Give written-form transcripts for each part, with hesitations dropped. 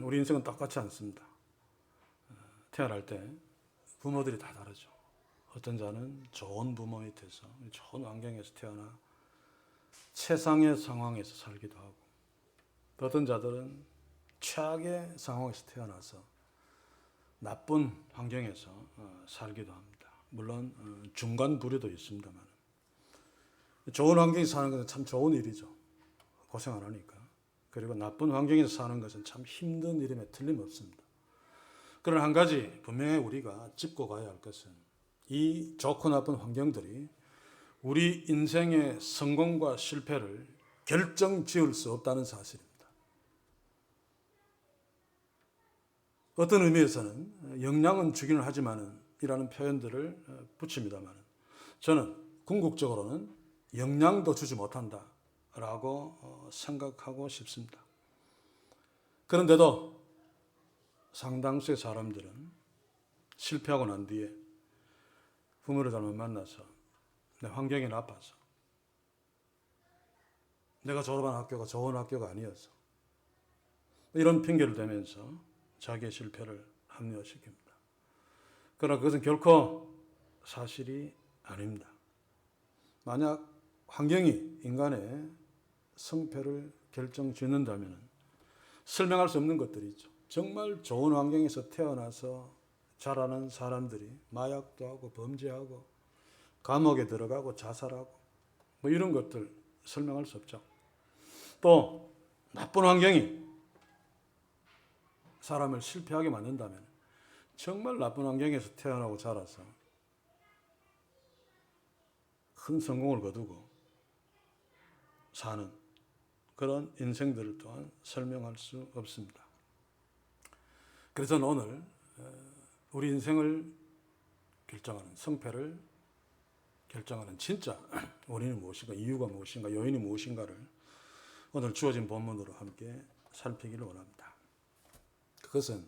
우리 인생은 똑같지 않습니다. 태어날 때 부모들이 다 다르죠. 어떤 자는 좋은 부모 밑에서 좋은 환경에서 태어나 최상의 상황에서 살기도 하고, 또 어떤 자들은 최악의 상황에서 태어나서 나쁜 환경에서 살기도 합니다. 물론 중간 부류도 있습니다만, 좋은 환경에서 사는 것은 참 좋은 일이죠. 고생 안 하니까. 그리고 나쁜 환경에서 사는 것은 참 힘든 일임에 틀림없습니다. 그러나 한 가지 분명히 우리가 짚고 가야 할 것은, 이 좋고 나쁜 환경들이 우리 인생의 성공과 실패를 결정 지을 수 없다는 사실입니다. 어떤 의미에서는 영향은 주기는 하지만은 이라는 표현들을 붙입니다만, 저는 궁극적으로는 영향도 주지 못한다라고 생각하고 싶습니다. 그런데도 상당수의 사람들은 실패하고 난 뒤에 부모를 잘못 만나서, 내 환경이 나빠서, 내가 졸업한 학교가 좋은 학교가 아니어서, 이런 핑계를 대면서 자기의 실패를 합리화시킵니다. 그러나 그것은 결코 사실이 아닙니다. 만약 환경이 인간의 성패를 결정짓는다면 설명할 수 없는 것들이 있죠. 정말 좋은 환경에서 태어나서 자라는 사람들이 마약도 하고 범죄하고 감옥에 들어가고 자살하고 이런 것들 설명할 수 없죠. 또 나쁜 환경이 사람을 실패하게 만든다면 정말 나쁜 환경에서 태어나고 자라서 큰 성공을 거두고 사는 그런 인생들 또한 설명할 수 없습니다. 그래서 오늘 우리 인생을 결정하는, 성패를 결정하는 진짜 원인이 무엇인가, 이유가 무엇인가, 요인이 무엇인가를 오늘 주어진 본문으로 함께 살피기를 원합니다. 그것은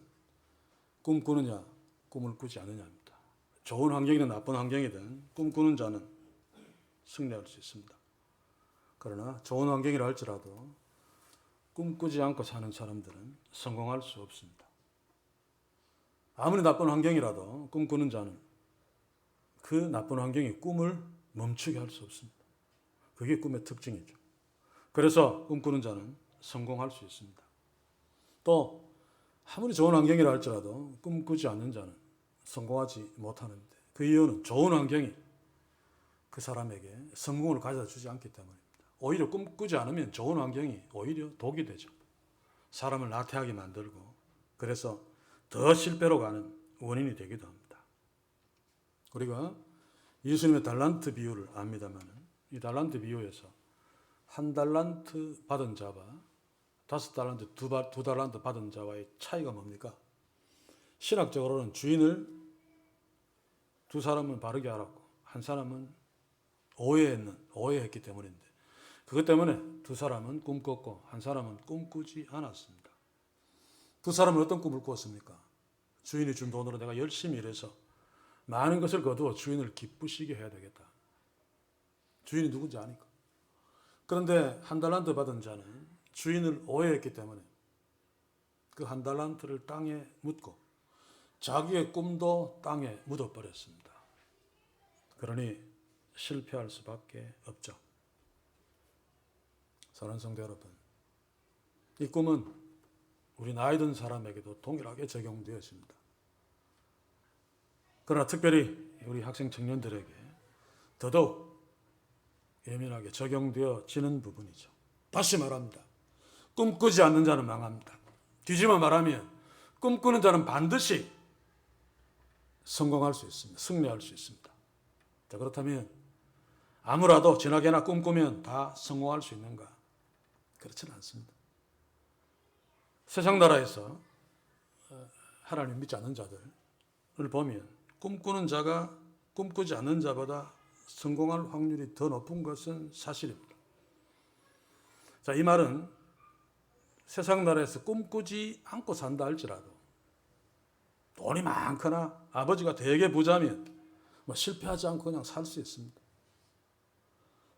꿈꾸느냐, 꿈을 꾸지 않느냐입니다. 좋은 환경이든 나쁜 환경이든 꿈꾸는 자는 승리할 수 있습니다. 그러나 좋은 환경이라 할지라도 꿈꾸지 않고 사는 사람들은 성공할 수 없습니다. 아무리 나쁜 환경이라도 꿈꾸는 자는 그 나쁜 환경이 꿈을 멈추게 할 수 없습니다. 그게 꿈의 특징이죠. 그래서 꿈꾸는 자는 성공할 수 있습니다. 또 아무리 좋은 환경이라 할지라도 꿈꾸지 않는 자는 성공하지 못하는데, 그 이유는 좋은 환경이 그 사람에게 성공을 가져다 주지 않기 때문입니다. 오히려 꿈꾸지 않으면 좋은 환경이 오히려 독이 되죠. 사람을 나태하게 만들고, 그래서 더 실패로 가는 원인이 되기도 합니다. 우리가 예수님의 달란트 비유를 압니다만, 이 달란트 비유에서 한 달란트 받은 자와 5달란트, 두 달란트 받은 자와의 차이가 뭡니까? 신학적으로는 주인을 두 사람은 바르게 알았고 한 사람은 오해했기 때문인데, 그것 때문에 두 사람은 꿈꿨고 한 사람은 꿈꾸지 않았습니다. 두 사람은 어떤 꿈을 꾸었습니까? 주인이 준 돈으로 내가 열심히 일해서 많은 것을 거두어 주인을 기쁘시게 해야 되겠다. 주인이 누군지 아니까. 그런데 한 달란트 받은 자는 주인을 오해했기 때문에 그 한 달란트를 땅에 묻고 자기의 꿈도 땅에 묻어버렸습니다. 그러니 실패할 수밖에 없죠. 사랑하는 성도 여러분, 이 꿈은 우리 나이 든 사람에게도 동일하게 적용되었습니다. 그러나 특별히 우리 학생 청년들에게 더더욱 예민하게 적용되어지는 부분이죠. 다시 말합니다. 꿈꾸지 않는 자는 망합니다. 뒤집어 말하면 꿈꾸는 자는 반드시 성공할 수 있습니다. 승리할 수 있습니다. 자, 그렇다면 아무라도 진하게나 꿈꾸면 다 성공할 수 있는가? 그렇지는 않습니다. 세상 나라에서 하나님 믿지 않는 자들을 보면 꿈꾸는 자가 꿈꾸지 않는 자보다 성공할 확률이 더 높은 것은 사실입니다. 자, 이 말은 세상 나라에서 꿈꾸지 않고 산다 할지라도 돈이 많거나 아버지가 되게 부자면 실패하지 않고 그냥 살 수 있습니다.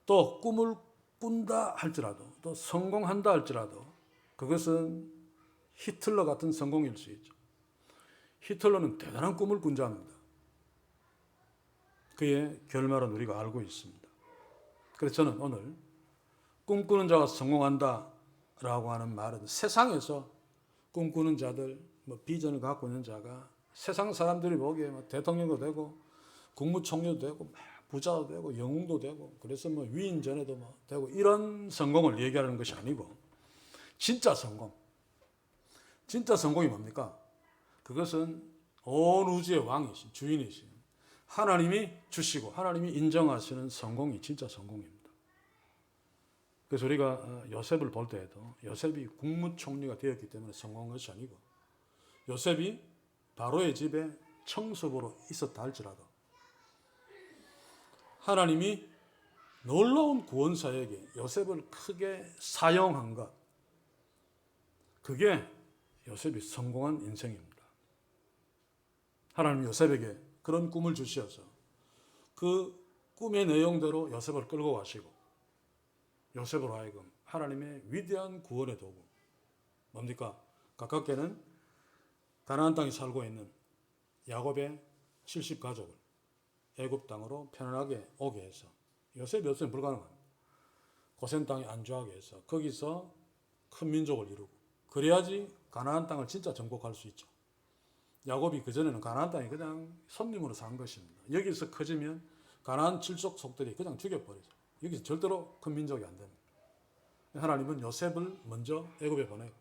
또 꿈을 꾼다 할지라도, 또 성공한다 할지라도 그것은 히틀러 같은 성공일 수 있죠. 히틀러는 대단한 꿈을 꾼 자입니다. 그의 결말은 우리가 알고 있습니다. 그래서 저는 오늘 꿈꾸는 자가 성공한다라고 하는 말은 세상에서 꿈꾸는 자들, 비전을 갖고 있는 자가 세상 사람들이 보기에 대통령도 되고 국무총리도 되고 부자도 되고 영웅도 되고 그래서 위인전에도 되고 이런 성공을 얘기하는 것이 아니고 진짜 성공. 진짜 성공이 뭡니까? 그것은 온 우주의 왕이신 주인이신 하나님이 주시고 하나님이 인정하시는 성공이 진짜 성공입니다. 그래서 우리가 요셉을 볼 때에도 요셉이 국무총리가 되었기 때문에 성공한 것이 아니고 요셉이 바로의 집에 청소부로 있었다 할지라도 하나님이 놀라운 구원사에게 요셉을 크게 사용한 것, 그게 요셉이 성공한 인생입니다. 하나님 요셉에게 그런 꿈을 주셔서 그 꿈의 내용대로 요셉을 끌고 가시고 요셉으로 하여금 하나님의 위대한 구원의 도구, 뭡니까? 가깝게는 가나안 땅에 살고 있는 야곱의 70가족을 애굽 땅으로 편안하게 오게 해서 요셉이 없으면 불가능합니다. 고센 땅에 안주하게 해서 거기서 큰 민족을 이루고 그래야지 가나안 땅을 진짜 정복할 수 있죠. 야곱이 그전에는 가나안 땅에 그냥 손님으로 산 것입니다. 여기서 커지면 가나안 칠족 속들이 그냥 죽여버리죠. 여기서 절대로 큰 민족이 안 됩니다. 하나님은 요셉을 먼저 애굽에 보내고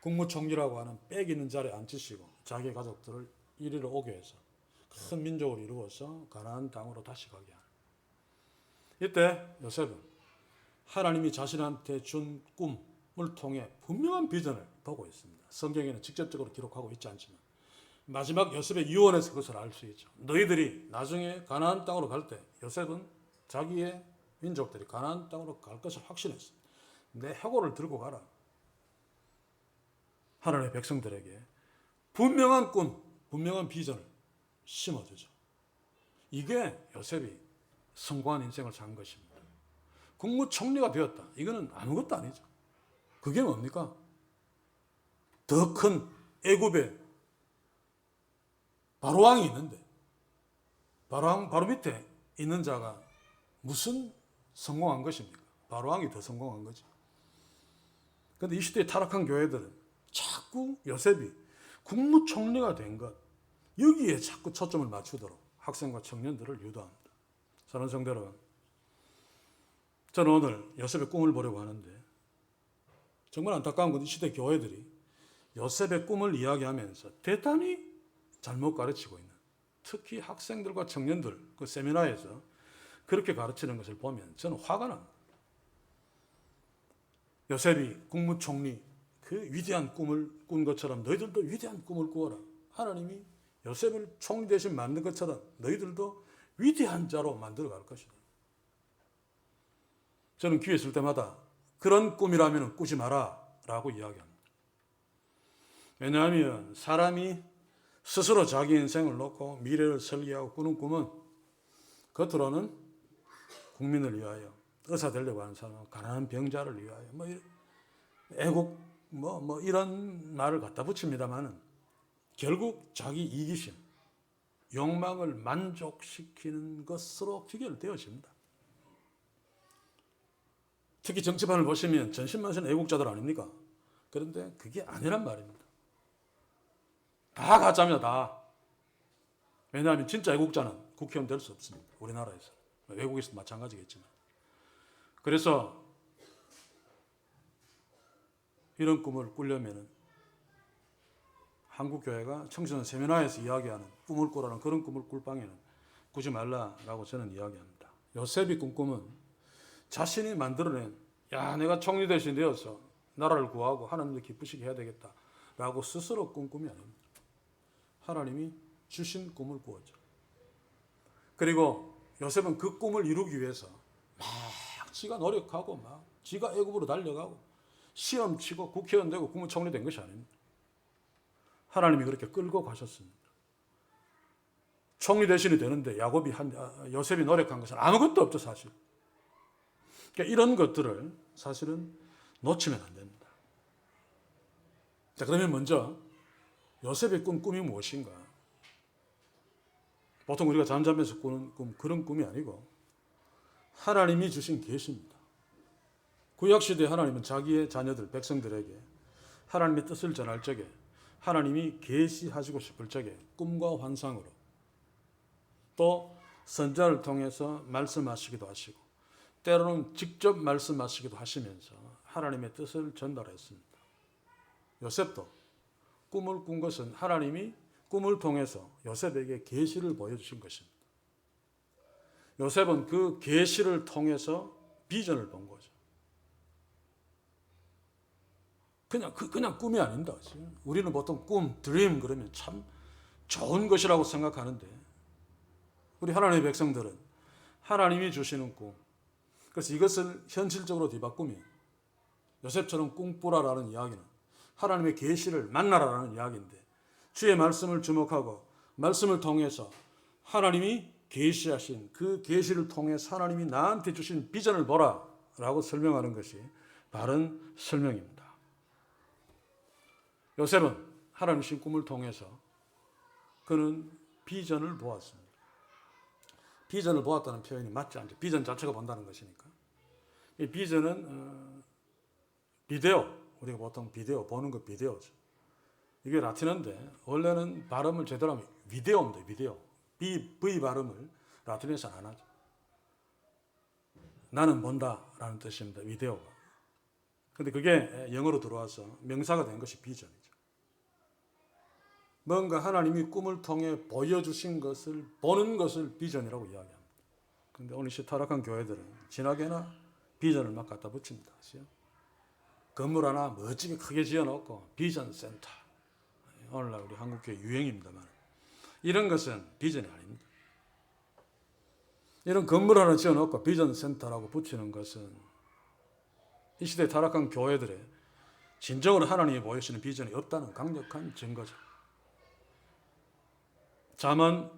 국무총리라고 하는 빽 있는 자리에 앉히시고 자기의 가족들을 이리로 오게 해서 큰 민족을 이루어서 가나안 땅으로 다시 가게 하는. 이때 요셉은 하나님이 자신한테 준 꿈을 통해 분명한 비전을 보고 있습니다. 성경에는 직접적으로 기록하고 있지 않지만 마지막 요셉의 유언에서 그것을 알 수 있죠. 너희들이 나중에 가나안 땅으로 갈 때 요셉은 자기의 민족들이 가나안 땅으로 갈 것을 확신했습니다. 내 해골을 들고 가라. 하나님의 백성들에게 분명한 꿈, 분명한 비전을 심어주죠. 이게 요셉이 성공한 인생을 산 것입니다. 국무총리가 되었다. 이거는 아무것도 아니죠. 그게 뭡니까? 더 큰 애굽에 바로왕이 있는데 바로왕 바로 밑에 있는 자가 무슨 성공한 것입니까? 바로왕이 더 성공한 거지. 그런데 이 시대의 타락한 교회들은 자꾸 요셉이 국무총리가 된 것, 여기에 자꾸 초점을 맞추도록 학생과 청년들을 유도합니다. 사랑하는 성도 여러분, 저는 오늘 요셉의 꿈을 보려고 하는데 정말 안타까운 건 이 시대 교회들이 요셉의 꿈을 이야기하면서 대단히 잘못 가르치고 있는, 특히 학생들과 청년들 그 세미나에서 그렇게 가르치는 것을 보면 저는 화가 납니다. 요셉이 국무총리 그 위대한 꿈을 꾼 것처럼 너희들도 위대한 꿈을 꾸어라. 하나님이 요셉을 총리 대신 만든 것처럼 너희들도 위대한 자로 만들어 갈 것이다. 저는 기회 있을 때마다 그런 꿈이라면 꾸지 마라 라고 이야기합니다. 왜냐하면 사람이 스스로 자기 인생을 놓고 미래를 설계하고 꾸는 꿈은 겉으로는 국민을 위하여, 의사 되려고 하는 사람은 가난한 병자를 위하여 애국 이런 말을 갖다 붙입니다만은 결국 자기 이기심, 욕망을 만족시키는 것으로 귀결되어집니다. 특히 정치판을 보시면 전신만신 애국자들 아닙니까? 그런데 그게 아니란 말입니다. 다 가짜입니다. 다. 왜냐하면 진짜 애국자는 국회의원 될 수 없습니다. 우리나라에서. 외국에서도 마찬가지겠지만. 그래서 이런 꿈을 꾸려면 한국교회가 청소년 세미나에서 이야기하는 꿈을 꾸라는 그런 꿈을 꿀 방에는 꾸지 말라라고 저는 이야기합니다. 요셉이 꿈꾸면 자신이 만들어낸, 내가 총리 대신 되어서 나라를 구하고 하나님을 기쁘시게 해야 되겠다라고 스스로 꾼 꿈이 아닙니다. 하나님이 주신 꿈을 꾸었죠. 그리고 요셉은 그 꿈을 이루기 위해서 막 지가 노력하고 막 지가 애굽으로 달려가고 시험 치고 국회의원 되고 국무총리 된 것이 아닙니다. 하나님이 그렇게 끌고 가셨습니다. 총리 대신이 되는데 요셉이 노력한 것은 아무것도 없죠, 사실. 그러니까 이런 것들을 사실은 놓치면 안 됩니다. 자, 그러면 먼저 요셉의 꿈이 무엇인가? 보통 우리가 잠자면서 꾸는 꿈, 그런 꿈이 아니고 하나님이 주신 계시입니다. 구약시대 하나님은 자기의 자녀들, 백성들에게 하나님의 뜻을 전할 적에, 하나님이 계시하시고 싶을 적에 꿈과 환상으로, 또 선자를 통해서 말씀하시기도 하시고, 때로는 직접 말씀하시기도 하시면서 하나님의 뜻을 전달했습니다. 요셉도 꿈을 꾼 것은 하나님이 꿈을 통해서 요셉에게 계시를 보여주신 것입니다. 요셉은 그 계시를 통해서 비전을 본 거죠. 그냥 꿈이 아닙니다. 우리는 보통 꿈, 드림 그러면 참 좋은 것이라고 생각하는데, 우리 하나님의 백성들은 하나님이 주시는 꿈, 그래서 이것을 현실적으로 뒤바꾸면 요셉처럼 꿈꾸라라는 이야기는 하나님의 계시를 만나라라는 이야기인데, 주의 말씀을 주목하고 말씀을 통해서 하나님이 계시하신 그 계시를 통해서 하나님이 나한테 주신 비전을 보라라고 설명하는 것이 바른 설명입니다. 요셉은 하나님 주신 꿈을 통해서 그는 비전을 보았습니다. 비전을 보았다는 표현이 맞지 않죠. 비전 자체가 본다는 것이니까. 이 비전은 비데오, 우리가 보통 비데오 보는 거 비데오죠. 이게 라틴어인데 원래는 발음을 제대로 하면 비데오입니다. 비데오. V 발음을 라틴어에서는 안 하죠. 나는 본다라는 뜻입니다. 비데오가. 그런데 그게 영어로 들어와서 명사가 된 것이 비전이죠. 뭔가 하나님이 꿈을 통해 보여주신 것을 보는 것을 비전이라고 이야기합니다. 그런데 오늘 타락한 교회들은 진하게나 비전을 막 갖다 붙입니다. 건물 하나 멋지게 크게 지어놓고 비전 센터. 오늘날 우리 한국교회 유행입니다만 이런 것은 비전이 아닙니다. 이런 건물 하나 지어놓고 비전 센터라고 붙이는 것은 이 시대에 타락한 교회들의 진정으로 하나님이 보여주시는 비전이 없다는 강력한 증거죠. 잠언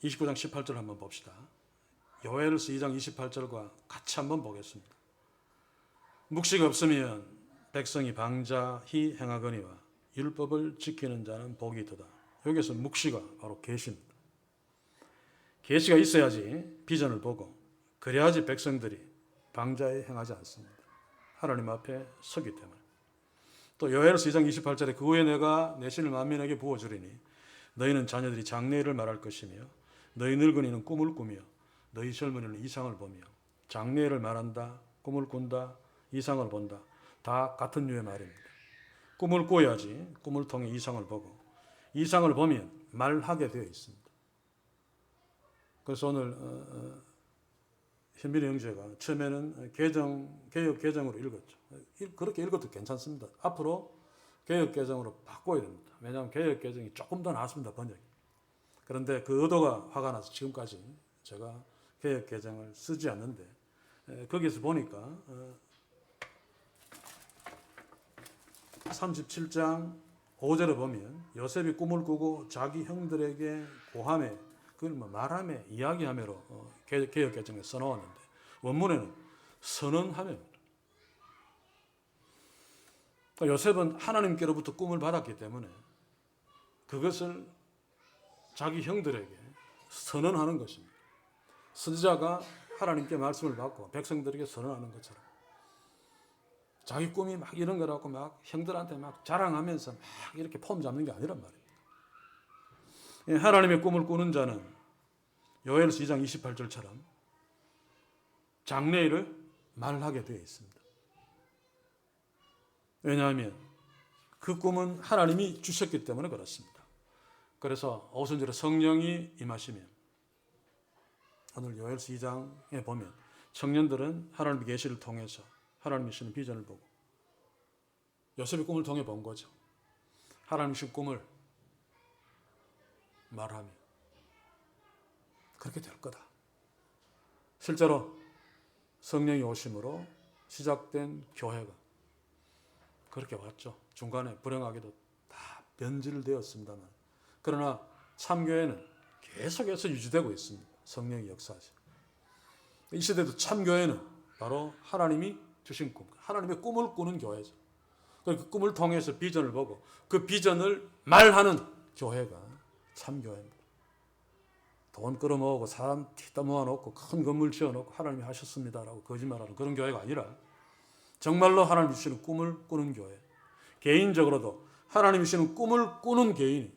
29장 18절 한번 봅시다. 요엘서 2장 28절과 같이 한번 보겠습니다. 묵시가 없으면 백성이 방자히 행하거니와 율법을 지키는 자는 복이 있도다. 여기서 묵시가 바로 계시입니다. 계시가 있어야지 비전을 보고, 그래야지 백성들이 방자히 행하지 않습니다. 하나님 앞에 서기 때문에. 또 요엘서 2장 28절에 그 후에 내가 내 신을 만민에게 부어주리니 너희는 자녀들이 장래일을 말할 것이며 너희 늙은이는 꿈을 꾸며 너희 젊은이는 이상을 보며. 장래일을 말한다, 꿈을 꾼다, 이상을 본다, 다 같은 류의 말입니다. 꿈을 꿔야지 꿈을 통해 이상을 보고, 이상을 보면 말하게 되어 있습니다. 그래서 오늘 현빈이 형제가 처음에는 개역 개정으로 읽었죠. 그렇게 읽어도 괜찮습니다. 앞으로 개역 개정으로 바꿔야 됩니다. 왜냐하면 개역 개정이 조금 더 나았습니다, 번역이. 그런데 그 의도가 화가 나서 지금까지 제가 개역 개정을 쓰지 않는데, 거기서 보니까 37장 5절에 보면 요셉이 꿈을 꾸고 자기 형들에게 고함에, 그걸 말함에, 이야기함으로 개역 개정에 써놓았는데 원문에는 선언함입니다. 그러니까 요셉은 하나님께로부터 꿈을 받았기 때문에 그것을 자기 형들에게 선언하는 것입니다. 선지자가 하나님께 말씀을 받고 백성들에게 선언하는 것처럼 자기 꿈이 막 이런 거라고 막 형들한테 막 자랑하면서 막 이렇게 폼 잡는 게 아니란 말입니다. 하나님의 꿈을 꾸는 자는 요엘서 2장 28절처럼 장래일을 말하게 되어 있습니다. 왜냐하면 그 꿈은 하나님이 주셨기 때문에 그렇습니다. 그래서 오순절에 성령이 임하시면, 오늘 요엘서 2장에 보면 청년들은 하나님의 계시를 통해서 하나님이 주시는 비전을 보고 요셉의 꿈을 통해 본 거죠. 하나님이 주신 꿈을 말하며 그렇게 될 거다. 실제로 성령이 오심으로 시작된 교회가 그렇게 왔죠. 중간에 불행하게도 다 변질되었습니다만, 그러나 참교회는 계속해서 유지되고 있습니다. 성령이 역사하시고. 이 시대도 참교회는 바로 하나님이 주신 꿈, 하나님의 꿈을 꾸는 교회죠. 그 꿈을 통해서 비전을 보고 그 비전을 말하는 교회가 참교회입니다. 돈 끌어모으고 사람 튀다 모아놓고 큰 건물 지어놓고 하나님이 하셨습니다라고 거짓말하는 그런 교회가 아니라 정말로 하나님이 주시는 꿈을 꾸는 교회, 개인적으로도 하나님이 주시는 꿈을 꾸는 개인이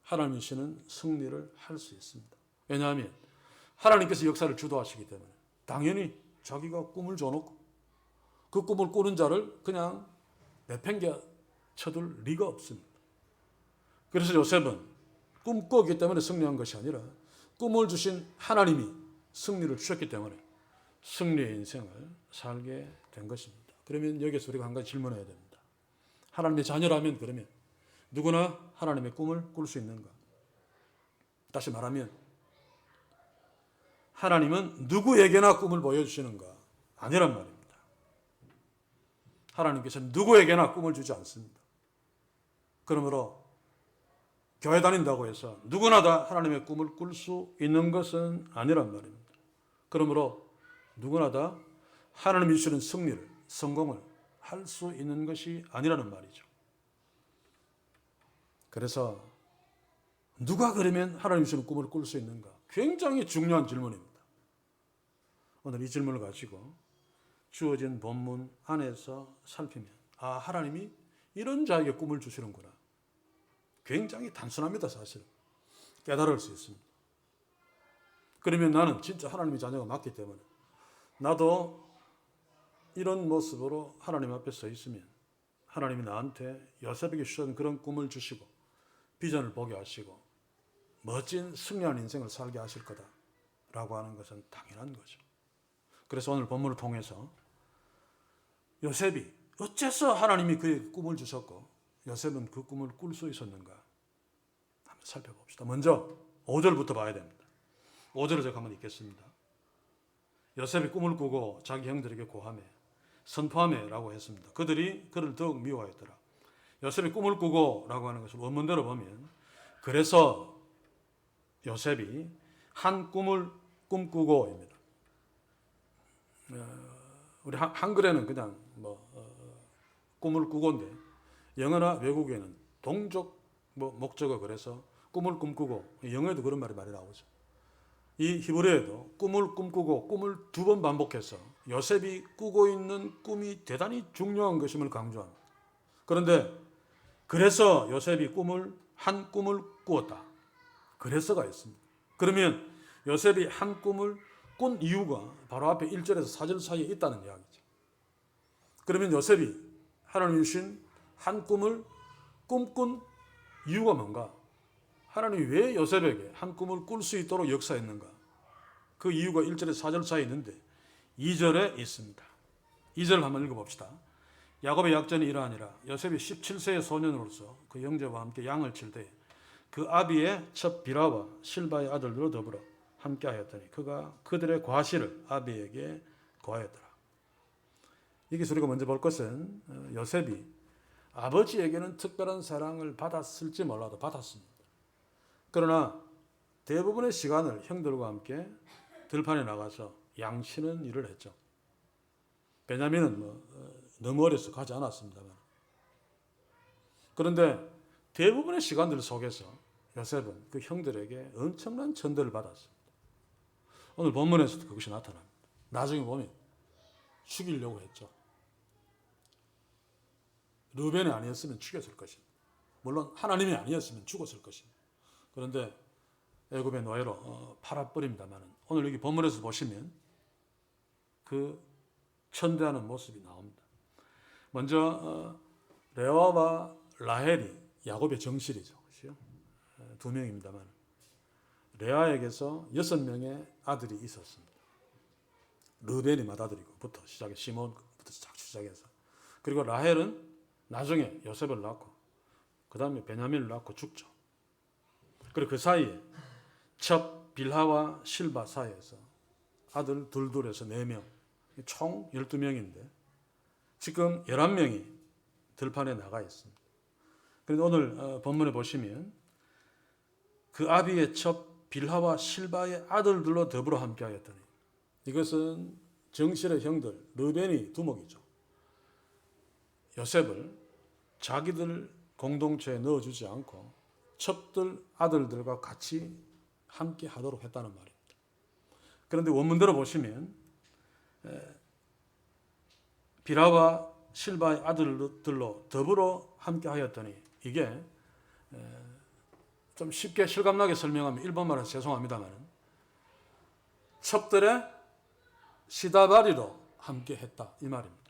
하나님이 주시는 승리를 할 수 있습니다. 왜냐하면 하나님께서 역사를 주도하시기 때문에 당연히 자기가 꿈을 줘놓고 그 꿈을 꾸는 자를 그냥 내팽개 쳐둘 리가 없습니다. 그래서 요셉은 꿈꾸었기 때문에 승리한 것이 아니라 꿈을 주신 하나님이 승리를 주셨기 때문에 승리의 인생을 살게 된 것입니다. 그러면 여기서 우리가 한 가지 질문해야 됩니다. 하나님의 자녀라면 그러면 누구나 하나님의 꿈을 꿀 수 있는가? 다시 말하면 하나님은 누구에게나 꿈을 보여주시는가? 아니란 말입니다. 하나님께서는 누구에게나 꿈을 주지 않습니다. 그러므로 교회 다닌다고 해서 누구나 다 하나님의 꿈을 꿀 수 있는 것은 아니란 말입니다. 그러므로 누구나 다 하나님이 주시는 승리를, 성공을 할 수 있는 것이 아니라는 말이죠. 그래서 누가 그러면 하나님이 주시는 꿈을 꿀 수 있는가? 굉장히 중요한 질문입니다. 오늘 이 질문을 가지고 주어진 본문 안에서 살피면 하나님이 이런 자에게 꿈을 주시는구나. 굉장히 단순합니다. 사실은. 깨달을 수 있습니다. 그러면 나는 진짜 하나님의 자녀가 맞기 때문에 나도 이런 모습으로 하나님 앞에 서 있으면 하나님이 나한테 요셉에게 주신 그런 꿈을 주시고 비전을 보게 하시고 멋진 승리한 인생을 살게 하실 거다라고 하는 것은 당연한 거죠. 그래서 오늘 본문을 통해서 요셉이 어째서 하나님이 그에게 꿈을 주셨고 요셉은 그 꿈을 꿀 수 있었는가 한번 살펴봅시다. 먼저 5절부터 봐야 됩니다. 5절을 제가 한번 읽겠습니다. 요셉이 꿈을 꾸고 자기 형들에게 고하매 선포하매라고 했습니다. 그들이 그를 더욱 미워하였더라. 요셉이 꿈을 꾸고 라고 하는 것을 원문대로 보면 그래서 요셉이 한 꿈을 꿈꾸고입니다. 우리 한글에는 그냥 꿈을 꾸고인데 영어나 외국에는 동적 목적어 그래서 꿈을 꿈꾸고 영어에도 그런 말이 많이 나오죠. 이 히브리어에도 꿈을 꿈꾸고 꿈을 2번 반복해서 요셉이 꾸고 있는 꿈이 대단히 중요한 것임을 강조합니다. 그런데 그래서 요셉이 한 꿈을 꾸었다. 그래서가 있습니다. 그러면 요셉이 한 꿈을 꾼 이유가 바로 앞에 1절에서 4절 사이에 있다는 이야기죠. 그러면 요셉이 하나님이 주신 한 꿈을 꿈꾼 이유가 뭔가? 하나님이 왜 요셉에게 한 꿈을 꿀 수 있도록 역사했는가? 그 이유가 1절에서 4절 사이에 있는데 2절에 있습니다. 2절을 한번 읽어봅시다. 야곱의 약전이 이러하니라. 요셉이 17세의 소년으로서 그 형제와 함께 양을 칠 때 그 아비의 첩 비라와 실바의 아들들로 더불어 함께 하였더니 그가 그들의 과실을 아비에게 고하였더라. 여기서 우리가 먼저 볼 것은 요셉이 아버지에게는 특별한 사랑을 받았을지 몰라도 받았습니다. 그러나 대부분의 시간을 형들과 함께 들판에 나가서 양치는 일을 했죠. 베냐민은 너무 어려서 가지 않았습니다만. 그런데 대부분의 시간들 속에서 요셉은 그 형들에게 엄청난 천대를 받았습니다. 오늘 본문에서도 그것이 나타납니다. 나중에 보면 죽이려고 했죠. 르벤이 아니었으면 죽였을 것입니다. 물론 하나님이 아니었으면 죽었을 것입니다. 그런데 애굽의 노예로 팔아버립니다만 오늘 여기 본문에서 보시면 그 천대하는 모습이 나옵니다. 먼저 레아와 라헬이 야곱의 정실이죠. 그렇죠? 2명입니다만 레아에게서 6명의 아들이 있었습니다. 르벤이 맏아들이고부터 시작해 시몬부터 시작해서 그리고 라헬은 나중에 요셉을 낳고 그 다음에 베냐민을 낳고 죽죠. 그리고 그 사이에 첩 빌하와 실바 사이에서 아들 둘둘에서 4명 총 12명인데 지금 11명이 들판에 나가 있습니다. 그런데 오늘 본문에 보시면 그 아비의 첩 빌하와 실바의 아들들로 더불어 함께하였더니 이것은 정실의 형들 르벤이 두목이죠. 요셉을 자기들 공동체에 넣어주지 않고 첩들 아들들과 같이 함께 하도록 했다는 말입니다. 그런데 원문대로 보시면 비라와 실바의 아들들로 더불어 함께 하였더니, 이게 좀 쉽게 실감나게 설명하면 일본말은 죄송합니다만 첩들의 시다바리로 함께 했다 이 말입니다.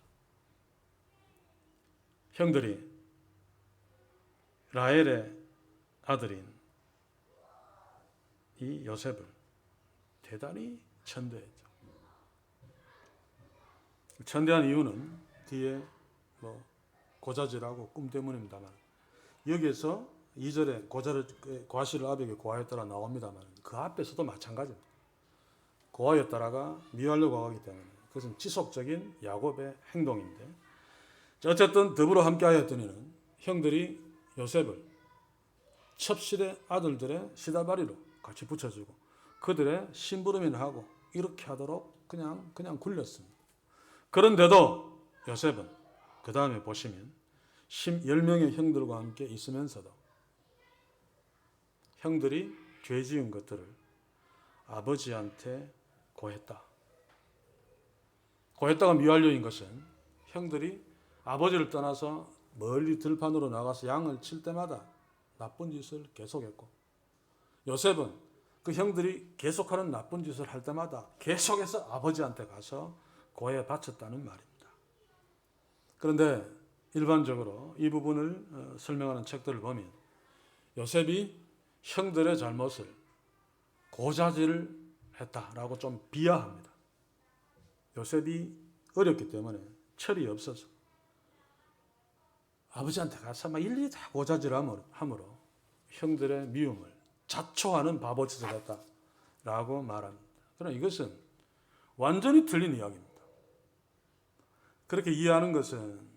형들이 라헬의 아들인 이 요셉을 대단히 천대했죠. 천대한 이유는 뒤에 고자질하고 꿈 때문입니다만, 여기에서 2절에 과실을 아비에게 고하였다라 나옵니다만 그 앞에서도 마찬가지입니다. 고하였다라가 미워하려고 하기 때문에 그것은 지속적인 야곱의 행동인데, 어쨌든 더불어 함께 하였더니는 형들이 요셉을 첩실의 아들들의 시다바리로 같이 붙여주고 그들의 심부름이나 하고 이렇게 하도록 그냥 굴렸습니다. 그런데도 요셉은 그 다음에 보시면 10명의 형들과 함께 있으면서도 형들이 죄 지은 것들을 아버지한테 고했다. 고했다가 미완료인 것은 형들이 아버지를 떠나서 멀리 들판으로 나가서 양을 칠 때마다 나쁜 짓을 계속했고, 요셉은 그 형들이 계속하는 나쁜 짓을 할 때마다 계속해서 아버지한테 가서 고해 바쳤다는 말입니다. 그런데 일반적으로 이 부분을 설명하는 책들을 보면 요셉이 형들의 잘못을 고자질을 했다라고 좀 비하합니다. 요셉이 어렸기 때문에 철이 없어서 아버지한테 가서 막 일일이 다 고자질함으로 형들의 미움을 자초하는 바보짓을 했다라고 말합니다. 그러나 이것은 완전히 틀린 이야기입니다. 그렇게 이해하는 것은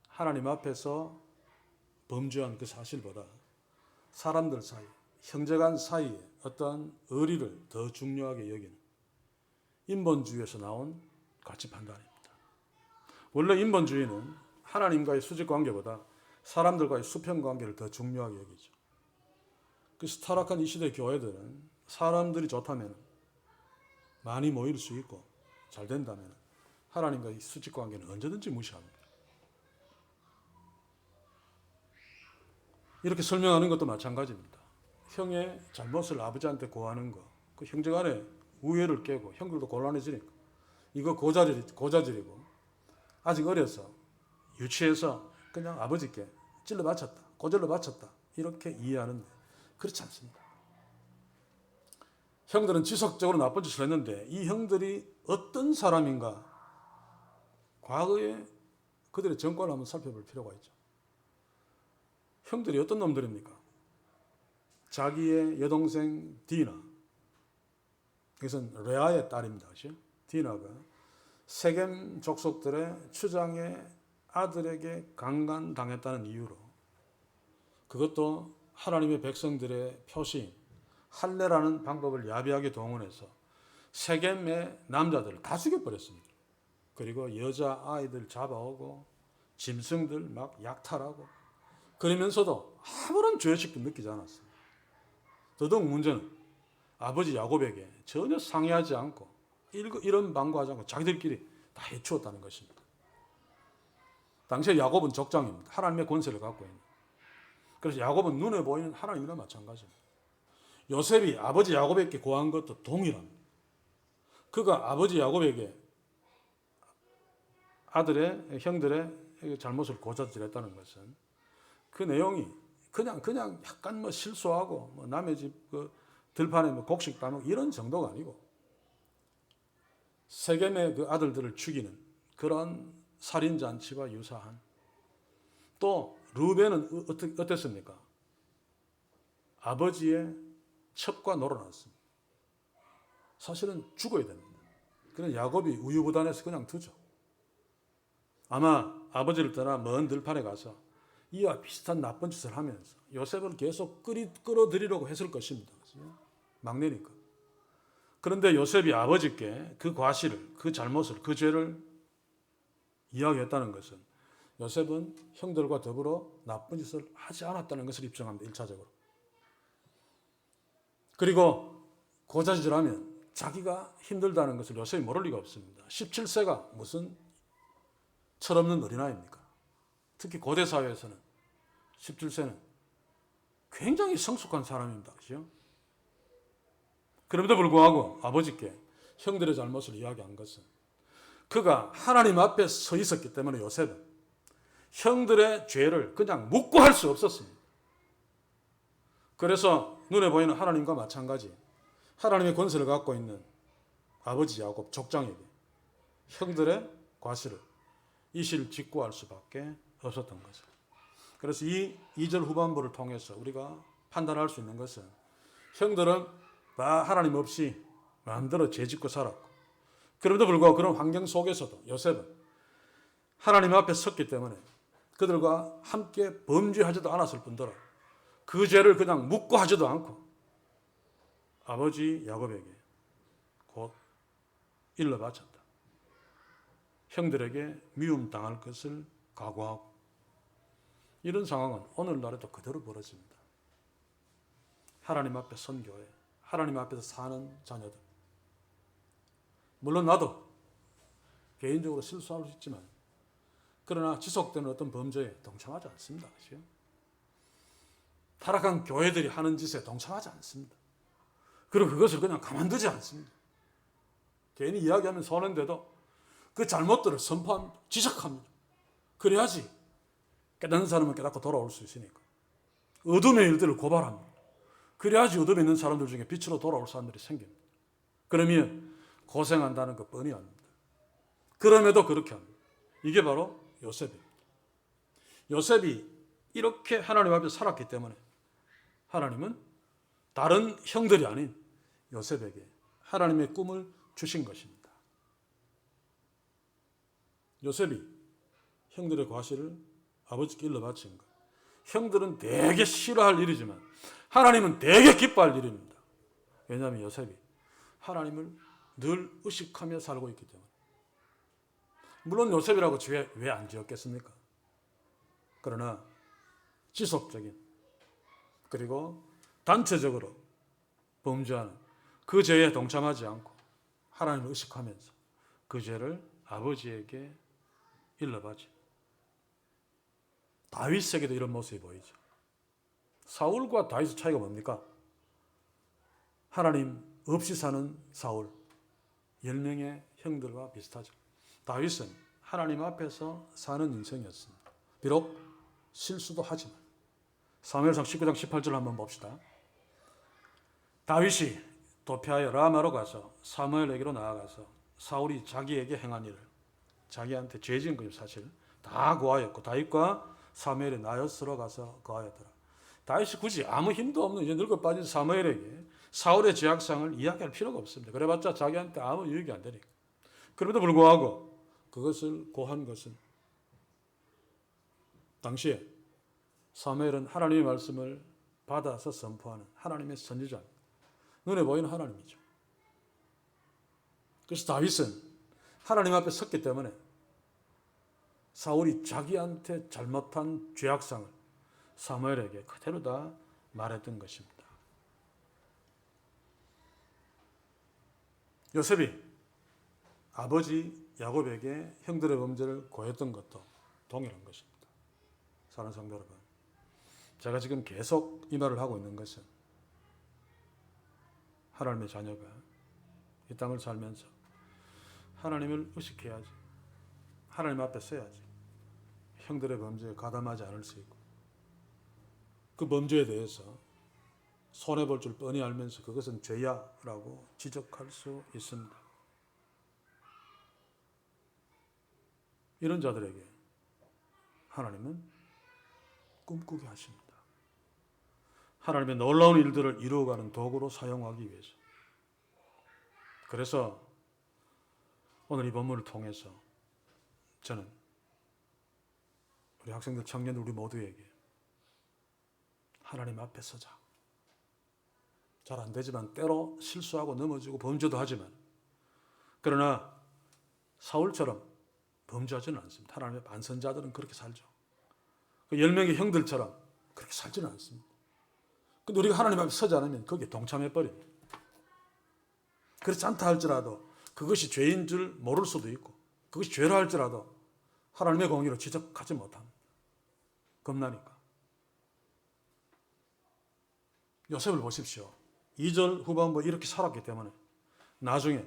하나님 앞에서 범죄한 그 사실보다 사람들 사이, 형제간 사이에 어떠한 의리를 더 중요하게 여기는 인본주의에서 나온 가치 판단입니다. 원래 인본주의는 하나님과의 수직 관계보다 사람들과의 수평 관계를 더 중요하게 여기죠. 그래서 타락한 이 시대 교회들은 사람들이 좋다면 많이 모일 수 있고 잘 된다면 하나님과의 수직 관계는 언제든지 무시합니다. 이렇게 설명하는 것도 마찬가지입니다. 형의 잘못을 아버지한테 고하는 거, 그 형제간에 우애를 깨고 형들도 곤란해지니까 이거 고자질이고, 아직 어려서 유치해서 그냥 아버지께 찔러 바쳤다, 고절로 바쳤다 이렇게 이해하는데 그렇지 않습니다. 형들은 지속적으로 나쁜 짓을 했는데 이 형들이 어떤 사람인가, 과거에 그들의 정과를 한번 살펴볼 필요가 있죠. 형들이 어떤 놈들입니까? 자기의 여동생 디나, 이것은 레아의 딸입니다. 디나가 세겜 족속들의 추장의 아들에게 강간당했다는 이유로, 그것도 하나님의 백성들의 표시인 할례라는 방법을 야비하게 동원해서 세겜의 남자들을 다 죽여버렸습니다. 그리고 여자 아이들 잡아오고 짐승들 막 약탈하고, 그러면서도 아무런 죄의식도 느끼지 않았습니다. 더더욱 문제는 아버지 야곱에게 전혀 상의하지 않고 이런 방구하지 않고 자기들끼리 다 해치웠다는 것입니다. 당시에 야곱은 족장입니다. 하나님의 권세를 갖고 있는. 그래서 야곱은 눈에 보이는 하나님이나 마찬가지입니다. 요셉이 아버지 야곱에게 고한 것도 동일합니다. 그가 아버지 야곱에게 아들의 형들의 잘못을 고자질했다는 것은 그 내용이 그냥 약간 실수하고 남의 집 들판에 곡식 따먹고 이런 정도가 아니고 세겜의 그 아들들을 죽이는 그런 살인잔치와 유사한. 또 르우벤은 어땠습니까? 아버지의 첩과 놀아났습니다. 사실은 죽어야 됩니다. 그런 야곱이 우유부단해서 그냥 두죠. 아마 아버지를 떠나 먼 들판에 가서 이와 비슷한 나쁜 짓을 하면서 요셉을 계속 끌어들이려고 했을 것입니다. 막내니까. 그런데 요셉이 아버지께 그 과실을, 그 잘못을, 그 죄를 이야기했다는 것은 요셉은 형들과 더불어 나쁜 짓을 하지 않았다는 것을 입증합니다. 1차적으로. 그리고 고자질하면 자기가 힘들다는 것을 요셉이 모를 리가 없습니다. 17세가 무슨 철없는 어린아이입니까? 특히 고대 사회에서는 17세는 굉장히 성숙한 사람입니다. 그렇죠? 그럼에도 불구하고 아버지께 형들의 잘못을 이야기한 것은 그가 하나님 앞에 서 있었기 때문에 요셉은 형들의 죄를 그냥 묻고 할 수 없었습니다. 그래서 눈에 보이는 하나님과 마찬가지 하나님의 권세를 갖고 있는 아버지 야곱 족장에게 형들의 과실을 이실 직고할 수밖에 없었던 거죠. 그래서 이 2절 후반부를 통해서 우리가 판단할 수 있는 것은 형들은 다 하나님 없이 마음대로 죄짓고 살았고 그럼에도 불구하고 그런 환경 속에서도 요셉은 하나님 앞에 섰기 때문에 그들과 함께 범죄하지도 않았을 뿐더러 그 죄를 그냥 묻고 하지도 않고 아버지 야곱에게 곧 일러 바쳤다. 형들에게 미움당할 것을 각오하고 이런 상황은 오늘날에도 그대로 벌어집니다. 하나님 앞에 선 교회, 하나님 앞에서 사는 자녀들. 물론 나도 개인적으로 실수할 수 있지만 그러나 지속되는 어떤 범죄에 동참하지 않습니다. 그렇죠? 타락한 교회들이 하는 짓에 동참하지 않습니다. 그리고 그것을 그냥 가만두지 않습니다. 괜히 이야기하면 손해인데도 그 잘못들을 선포합니다. 지적합니다. 그래야지 깨닫는 사람은 깨닫고 돌아올 수 있으니까. 어둠의 일들을 고발합니다. 그래야지 어둠에 있는 사람들 중에 빛으로 돌아올 사람들이 생깁니다. 그러면 고생한다는 것 뻔히 압니다. 그럼에도 그렇게 합니다. 이게 바로 요셉입니다. 요셉이 이렇게 하나님 앞에 살았기 때문에 하나님은 다른 형들이 아닌 요셉에게 하나님의 꿈을 주신 것입니다. 요셉이 형들의 과실을 아버지께 일러 바친 것. 형들은 되게 싫어할 일이지만 하나님은 되게 기뻐할 일입니다. 왜냐하면 요셉이 하나님을 늘 의식하며 살고 있기 때문에. 물론 요셉이라고 왜 안 지었겠습니까? 그러나 지속적인 그리고 단체적으로 범죄하는 그 죄에 동참하지 않고 하나님을 의식하면서 그 죄를 아버지에게 일러바지. 다윗에게도 이런 모습이 보이죠. 사울과 다윗의 차이가 뭡니까? 하나님 없이 사는 사울, 10명의 형들과 비슷하죠. 다윗은 하나님 앞에서 사는 인생이었습니다. 비록 실수도 하지만. 사무엘상 19장 18절 한번 봅시다. 다윗이 도피하여 라마로 가서 사무엘에게로 나아가서 사울이 자기에게 행한 일을 자기한테 죄 지은 거죠. 사실 다 고하였고 다윗과 사무엘이 나엿으로 가서 거하였더라. 다윗이 굳이 아무 힘도 없는 이제 늙어 빠진 사무엘에게 사울의 죄악상을 이야기할 필요가 없습니다. 그래봤자 자기한테 아무 유익이 안 되니까. 그럼에도 불구하고 그것을 고한 것은 당시에 사무엘은 하나님의 말씀을 받아서 선포하는 하나님의 선지자입니다. 눈에 보이는 하나님이죠. 그래서 다윗은 하나님 앞에 섰기 때문에 사울이 자기한테 잘못한 죄악상을 사무엘에게 그대로 다 말했던 것입니다. 요셉이 아버지 야곱에게 형들의 범죄를 고했던 것도 동일한 것입니다. 사랑하는 성도 여러분, 제가 지금 계속 이 말을 하고 있는 것은 하나님의 자녀가 이 땅을 살면서 하나님을 의식해야지, 하나님 앞에 서야지 형들의 범죄에 가담하지 않을 수 있고 그 범죄에 대해서 손해볼 줄 뻔히 알면서 그것은 죄야 라고 지적할 수 있습니다. 이런 자들에게 하나님은 꿈꾸게 하십니다. 하나님의 놀라운 일들을 이루어가는 도구로 사용하기 위해서. 그래서 오늘 이 본문을 통해서 저는 우리 학생들, 청년들, 우리 모두에게 하나님 앞에 서자. 잘 안 되지만 때로 실수하고 넘어지고 범죄도 하지만 그러나 사울처럼 범죄하지는 않습니다. 하나님의 반선자들은 그렇게 살죠. 10명의 형들처럼 그렇게 살지는 않습니다. 근데 우리가 하나님 앞에 서지 않으면 거기에 동참해버립니다. 그렇지 않다 할지라도 그것이 죄인 줄 모를 수도 있고 그것이 죄라 할지라도 하나님의 공의로 지적하지 못합니다. 겁나니까. 요셉을 보십시오. 2절 후반부 이렇게 살았기 때문에 나중에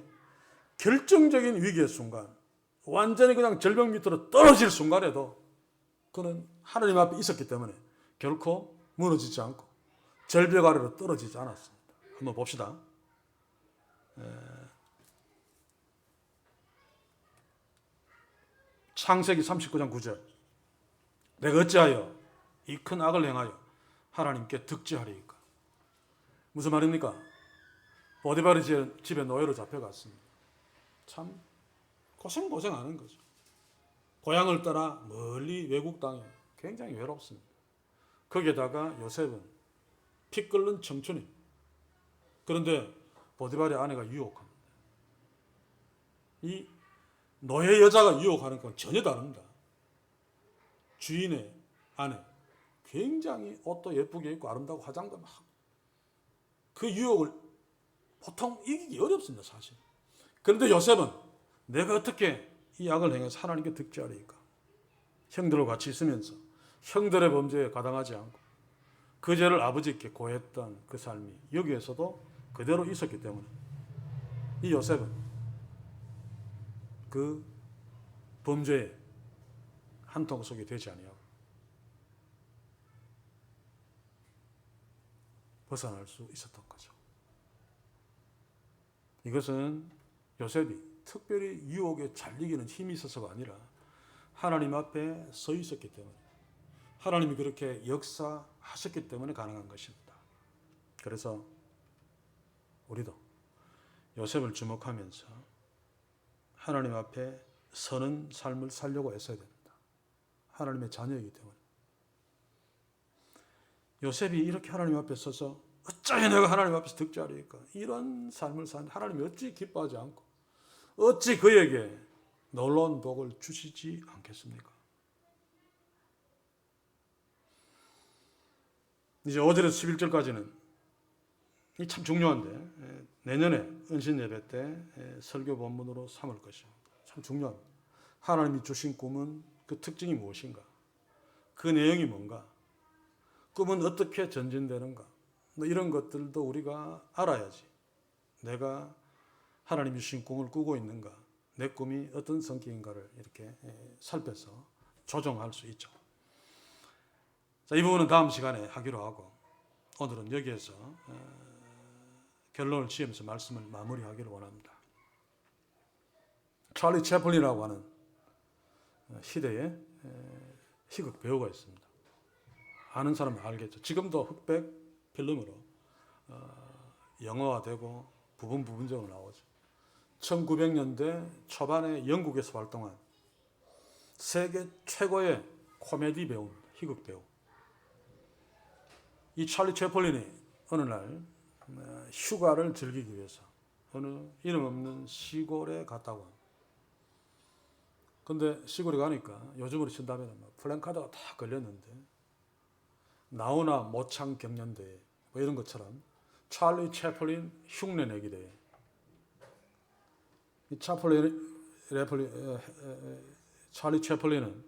결정적인 위기의 순간, 완전히 그냥 절벽 밑으로 떨어질 순간에도 그는 하나님 앞에 있었기 때문에 결코 무너지지 않고 절벽 아래로 떨어지지 않았습니다. 한번 봅시다. 창세기 39장 9절. 내가 어찌하여 이 큰 악을 행하여 하나님께 득지하리이까. 무슨 말입니까? 보디바르 집에 노예로 잡혀갔습니다. 참 고생하는 거죠. 고향을 떠나 멀리 외국 땅에 굉장히 외롭습니다. 거기에다가 요셉은 피 끓는 청춘입니다. 그런데 보디발의 아내가 유혹합니다. 이 노예 여자가 유혹하는 건 전혀 다릅니다. 주인의 아내, 굉장히 옷도 예쁘게 입고 아름다고 화장도 막. 그 유혹을 보통 이기기 어렵습니다, 사실. 그런데 요셉은 내가 어떻게 이 악을 행해서 하나님께 득죄하리까? 형들과 같이 있으면서 형들의 범죄에 가당하지 않고 그 죄를 아버지께 고했던 그 삶이 여기에서도 그대로 있었기 때문에 이 요셉은 그 범죄의 한통 속에 되지 아니하고 벗어날 수 있었던 거죠. 이것은 요셉이 특별히 유혹에 잘 이기는 힘이 있어서가 아니라 하나님 앞에 서 있었기 때문에 하나님이 그렇게 역사하셨기 때문에 가능한 것입니다. 그래서 우리도 요셉을 주목하면서 하나님 앞에 서는 삶을 살려고 애써야 됩니다. 하나님의 자녀이기 때문에. 요셉이 이렇게 하나님 앞에 서서 어찌 내가 하나님 앞에서 득죄하리까? 이런 삶을 사는 하나님이 어찌 기뻐하지 않고 어찌 그에게 놀라운 복을 주시지 않겠습니까? 이제 5절에서 11절까지는 이 참 중요한데 내년에 은신 예배 때 설교 본문으로 삼을 것입니다. 참 중요합니다. 하나님이 주신 꿈은 그 특징이 무엇인가? 그 내용이 뭔가? 꿈은 어떻게 전진되는가? 이런 것들도 우리가 알아야지. 내가 하나님이 주신 꿈을 꾸고 있는가? 내 꿈이 어떤 성격인가를 이렇게 살펴서 조정할 수 있죠. 자, 이 부분은 다음 시간에 하기로 하고 오늘은 여기에서 결론을 지으면서 말씀을 마무리하기를 원합니다. 찰리 채플린이라고 하는 시대의 희극 배우가 있습니다. 아는 사람은 알겠죠. 지금도 흑백 필름으로 영화화되고 부분적으로 나오죠. 1900년대 초반에 영국에서 활동한 세계 최고의 코미디 배우입니다. 희극 배우. 이 찰리 채플린이 어느 날 휴가를 즐기기 위해서 어느 이름 없는 시골에 갔다고 합니다. 근데 시골에 가니까 요즘으로 친다면 플랜카드가 다 걸렸는데 나오나 모창 경연대회 뭐 이런 것처럼 찰리 채플린 흉내내기 대회. 이 찰리 채플린은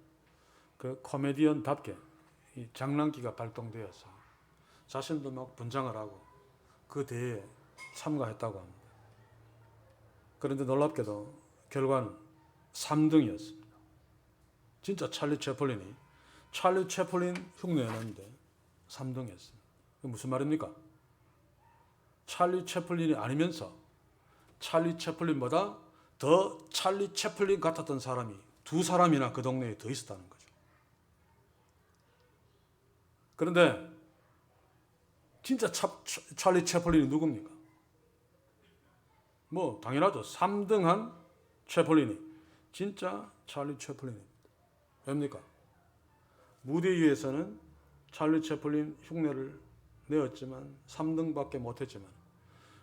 그 코미디언답게 이 장난기가 발동되어서 자신도 막 분장을 하고 그 대회에 참가했다고 합니다. 그런데 놀랍게도 결과는 3등이었습니다. 진짜 찰리 채플린이 찰리 채플린 흉내내는데 3등했습니다. 무슨 말입니까? 찰리 채플린이 아니면서 찰리 채플린보다 더 찰리 채플린 같았던 사람이 2사람이나 그 동네에 더 있었다는 거죠. 그런데 진짜 찰리 채플린이 누굽니까? 뭐 당연하죠. 3등한 채플린이 진짜 찰리 채플린입니다. 왜입니까? 무대 위에서는 찰리 채플린 흉내를 내었지만 3등밖에 못했지만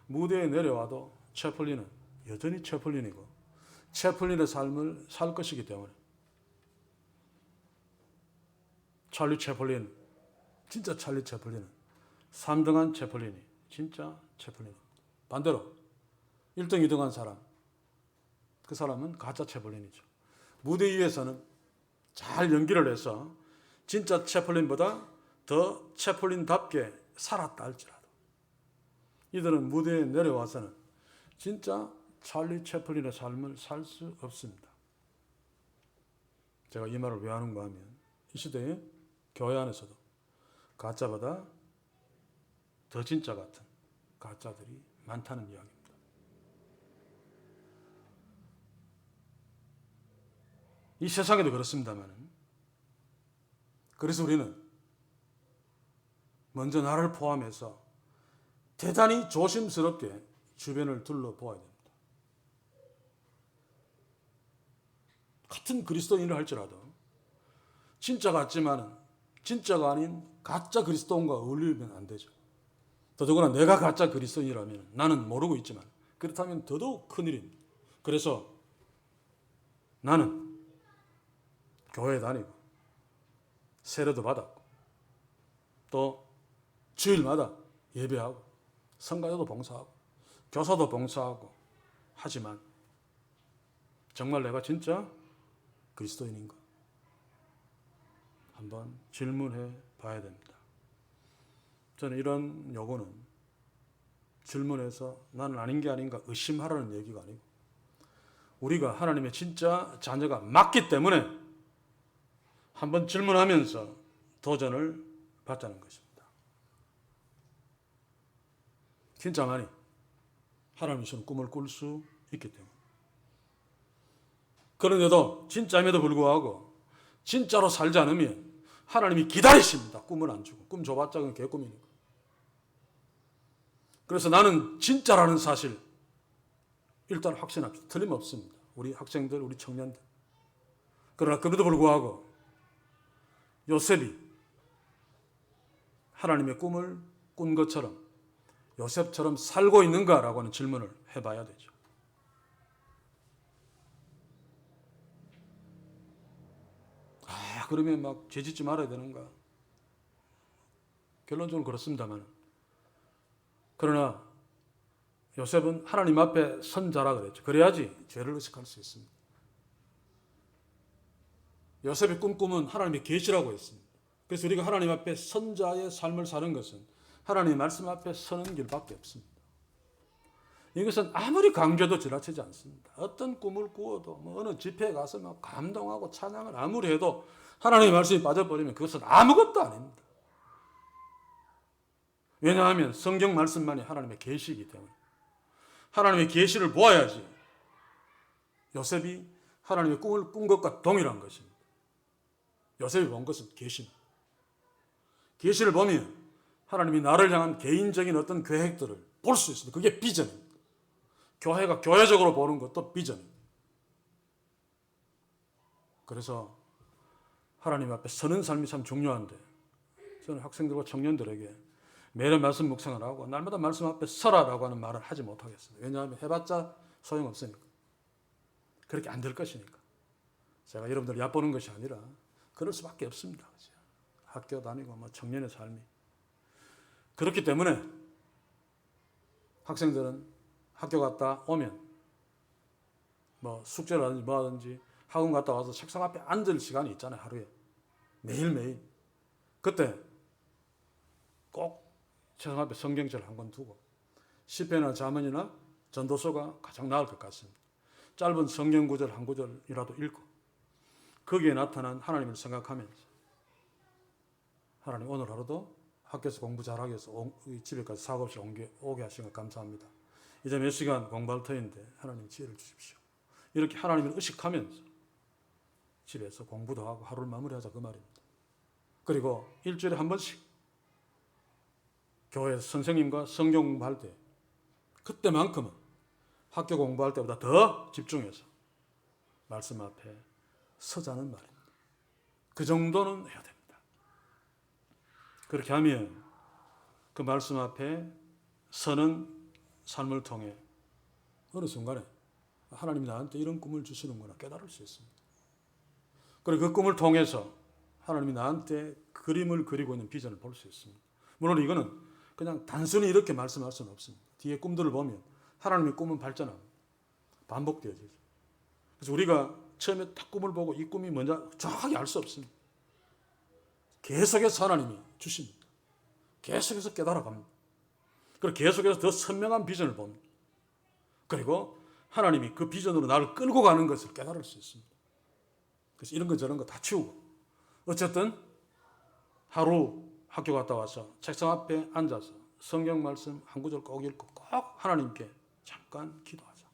무대에 내려와도 채플린은 여전히 채플린이고 채플린의 삶을 살 것이기 때문에 찰리 채플린, 진짜 찰리 채플린은 3등한 채플린이 진짜 채플린. 반대로 1등, 2등한 사람, 그 사람은 가짜 채플린이죠. 무대 위에서는 잘 연기를 해서 진짜 채플린보다 더 채플린답게 살았다 할지라도 이들은 무대에 내려와서는 진짜 찰리 채플린의 삶을 살 수 없습니다. 제가 이 말을 왜 하는가 하면 이 시대에 교회 안에서도 가짜보다 더 진짜 같은 가짜들이 많다는 이야기입니다. 이 세상에도 그렇습니다만, 그래서 우리는 먼저 나를 포함해서 대단히 조심스럽게 주변을 둘러보아야 됩니다. 같은 그리스도인을 할지라도 진짜 같지만 진짜가 아닌 가짜 그리스도인과 어울리면 안 되죠. 더더구나 내가 가짜 그리스도인이라면 나는 모르고 있지만 그렇다면 더더욱 큰일입니다. 그래서 나는 교회 다니고 세례도 받았고 또 주일마다 예배하고 성가대도 봉사하고 교사도 봉사하고 하지만 정말 내가 진짜 그리스도인인가? 한번 질문해 봐야 됩니다. 저는 이런 요구는 질문해서 나는 아닌 게 아닌가 의심하라는 얘기가 아니고 우리가 하나님의 진짜 자녀가 맞기 때문에 한번 질문하면서 도전을 받자는 것입니다. 진짜만이 하나님이 주는 꿈을 꿀 수 있기 때문에. 그런데도 진짜임에도 불구하고 진짜로 살지 않으면 하나님이 기다리십니다. 꿈을 안 주고. 꿈 줘봤자 그건 개꿈이니까. 그래서 나는 진짜라는 사실 일단 확신합시다. 틀림없습니다. 우리 학생들, 우리 청년들. 그러나 그럼에도 불구하고 요셉이 하나님의 꿈을 꾼 것처럼 요셉처럼 살고 있는가라고 하는 질문을 해봐야 되죠. 그러면 막 죄짓지 말아야 되는가? 결론적으로 그렇습니다만, 그러나 요셉은 하나님 앞에 선 자라 그랬죠. 그래야지 죄를 의식할 수 있습니다. 요셉의 꿈은 하나님의 계시라고 했습니다. 그래서 우리가 하나님 앞에 선자의 삶을 사는 것은 하나님의 말씀 앞에 서는 길밖에 없습니다. 이것은 아무리 강조도 지나치지 않습니다. 어떤 꿈을 꾸어도 어느 집회에 가서 막 감동하고 찬양을 아무리 해도 하나님의 말씀이 빠져버리면 그것은 아무것도 아닙니다. 왜냐하면 성경 말씀만이 하나님의 계시이기 때문에 하나님의 계시를 보아야지 요셉이 하나님의 꿈을 꾼 것과 동일한 것입니다. 요셉이 본 것은 계시입니다. 계시를 보면 하나님이 나를 향한 개인적인 어떤 계획들을 볼 수 있습니다. 그게 비전입니다. 교회가 교회적으로 보는 것도 비전입니다. 그래서 하나님 앞에 서는 삶이 참 중요한데 저는 학생들과 청년들에게 매일 말씀 묵상을 하고 날마다 말씀 앞에 서라라고 하는 말을 하지 못하겠습니다. 왜냐하면 해봤자 소용없으니까. 그렇게 안 될 것이니까. 제가 여러분들 얕보는 것이 아니라 그럴 수밖에 없습니다. 학교 다니고 청년의 삶이. 그렇기 때문에 학생들은 학교 갔다 오면 숙제를 하든지 뭐 하든지 학원 갔다 와서 책상 앞에 앉을 시간이 있잖아요. 하루에. 매일매일. 그때 꼭 책상 앞에 성경책을 한 권 두고 시편이나 잠언이나 전도서가 가장 나을 것 같습니다. 짧은 성경 구절 한 구절이라도 읽고 거기에 나타난 하나님을 생각하면서 하나님 오늘 하루도 학교에서 공부 잘하기 위해서 집에까지 사고 없이 오게 하신 것 감사합니다. 이제 몇 시간 공부할 터인데 하나님 지혜를 주십시오. 이렇게 하나님을 의식하면서 집에서 공부도 하고 하루를 마무리하자 그 말입니다. 그리고 일주일에 한 번씩 교회 선생님과 성경 공부할 때 그때만큼은 학교 공부할 때보다 더 집중해서 말씀 앞에 서자는 말입니다. 그 정도는 해야 됩니다. 그렇게 하면 그 말씀 앞에 서는 삶을 통해 어느 순간에 하나님이 나한테 이런 꿈을 주시는구나 깨달을 수 있습니다. 그리고 그 꿈을 통해서 하나님이 나한테 그림을 그리고 있는 비전을 볼 수 있습니다. 물론 이거는 그냥 단순히 이렇게 말씀할 수는 없습니다. 뒤에 꿈들을 보면 하나님의 꿈은 발전합니다. 반복되어지죠. 그래서 우리가 처음에 딱 꿈을 보고 이 꿈이 뭔지 정확하게 알 수 없습니다. 계속해서 하나님이 주십니다. 계속해서 깨달아갑니다. 그리고 계속해서 더 선명한 비전을 봅니다. 그리고 하나님이 그 비전으로 나를 끌고 가는 것을 깨달을 수 있습니다. 그래서 이런 거 저런 거 다 치우고 어쨌든 하루 학교 갔다 와서 책상 앞에 앉아서 성경 말씀 한 구절 꼭 읽고 꼭 하나님께 잠깐 기도하자.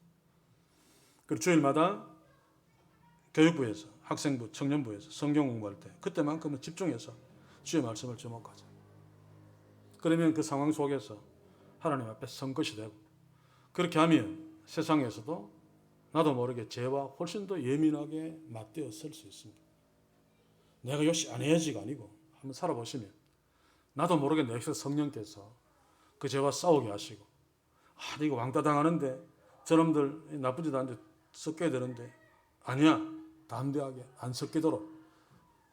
그리고 주일마다 교육부에서 학생부, 청년부에서 성경 공부할 때 그때만큼은 집중해서 주의 말씀을 주목하자. 그러면 그 상황 속에서 하나님 앞에 선 것이 되고 그렇게 하면 세상에서도 나도 모르게 죄와 훨씬 더 예민하게 맞대어 설 수 있습니다. 내가 역시 안 해야지가 아니고 한번 살아보시면 나도 모르게 내 속에서 성령께서 그 죄와 싸우게 하시고 이거 왕따 당하는데 저놈들 나쁘지도 않은데 섞여야 되는데 아니야 담대하게 안 섞이도록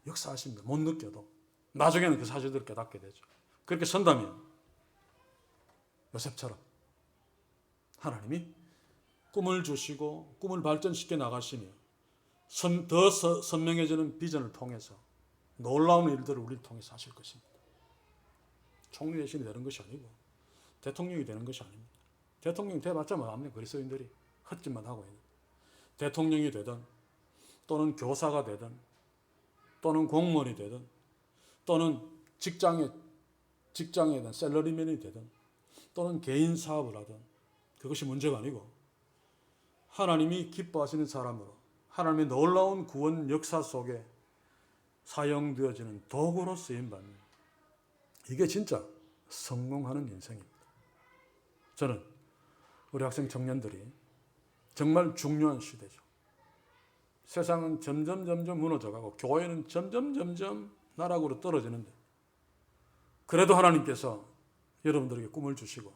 역사하십니다. 못 느껴도 나중에는 그 사실들을 깨닫게 되죠. 그렇게 선다면 요셉처럼 하나님이 꿈을 주시고 꿈을 발전시켜 나가시며 더 선명해지는 비전을 통해서 놀라운 일들을 우리를 통해서 하실 것입니다. 총리 대신이 되는 것이 아니고 대통령이 되는 것이 아닙니다. 대통령이 돼봤자 뭐합니까? 그리스도인들이 헛짓만 하고 있는 대통령이 되든 또는 교사가 되든 또는 공무원이 되든 또는 직장에 대한 샐러리맨이 되든 또는 개인 사업을 하든 그것이 문제가 아니고 하나님이 기뻐하시는 사람으로 하나님의 놀라운 구원 역사 속에 사용되어지는 도구로 쓰임받는 이게 진짜 성공하는 인생입니다. 저는 우리 학생 청년들이 정말 중요한 시대죠. 세상은 점점 무너져가고 교회는 점점 나락으로 떨어지는데 그래도 하나님께서 여러분들에게 꿈을 주시고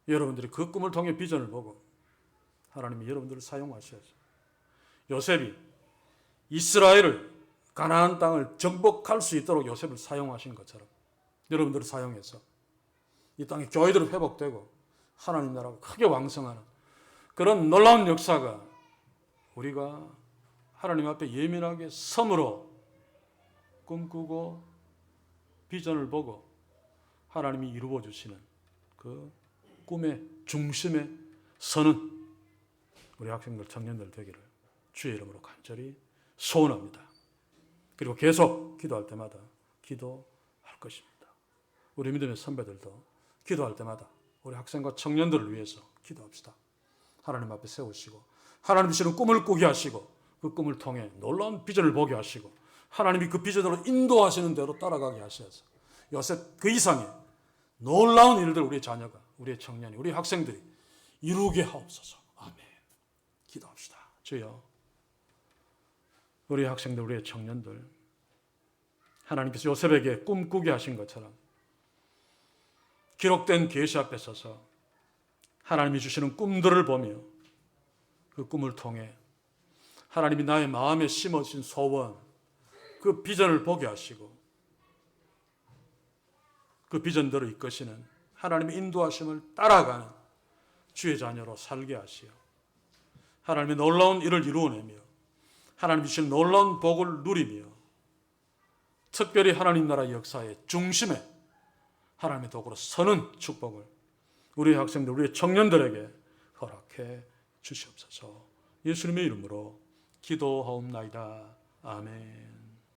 여러분들이 그 꿈을 통해 비전을 보고 하나님이 여러분들을 사용하셔야죠. 요셉이 이스라엘을 가나안 땅을 정복할 수 있도록 요셉을 사용하신 것처럼 여러분들을 사용해서 이 땅에 교회들이 회복되고 하나님 나라가 크게 왕성하는 그런 놀라운 역사가 우리가 하나님 앞에 예민하게 섬으로 꿈꾸고 비전을 보고 하나님이 이루어 주시는 그 꿈의 중심에 서는 우리 학생들, 청년들 되기를 주의 이름으로 간절히 소원합니다. 그리고 계속 기도할 때마다 기도할 것입니다. 우리 믿음의 선배들도 기도할 때마다 우리 학생과 청년들을 위해서 기도합시다. 하나님 앞에 세우시고 하나님 주시는 꿈을 꾸게 하시고 그 꿈을 통해 놀라운 비전을 보게 하시고 하나님이 그 비전으로 인도하시는 대로 따라가게 하셔서 요셉 그 이상의 놀라운 일들 우리의 자녀가, 우리의 청년이, 우리 학생들이 이루게 하옵소서. 아멘. 기도합시다. 주여, 우리 학생들, 우리의 청년들 하나님께서 요셉에게 꿈꾸게 하신 것처럼 기록된 계시 앞에 서서 하나님이 주시는 꿈들을 보며 그 꿈을 통해 하나님이 나의 마음에 심어진 소원, 그 비전을 보게 하시고 그 비전대로 이끄시는 하나님의 인도하심을 따라가는 주의 자녀로 살게 하시어 하나님의 놀라운 일을 이루어내며 하나님 주신 놀라운 복을 누리며 특별히 하나님 나라 역사의 중심에 하나님의 도구로 서는 축복을 우리 학생들, 우리 청년들에게 허락해 주시옵소서. 예수님의 이름으로 기도하옵나이다. 아멘.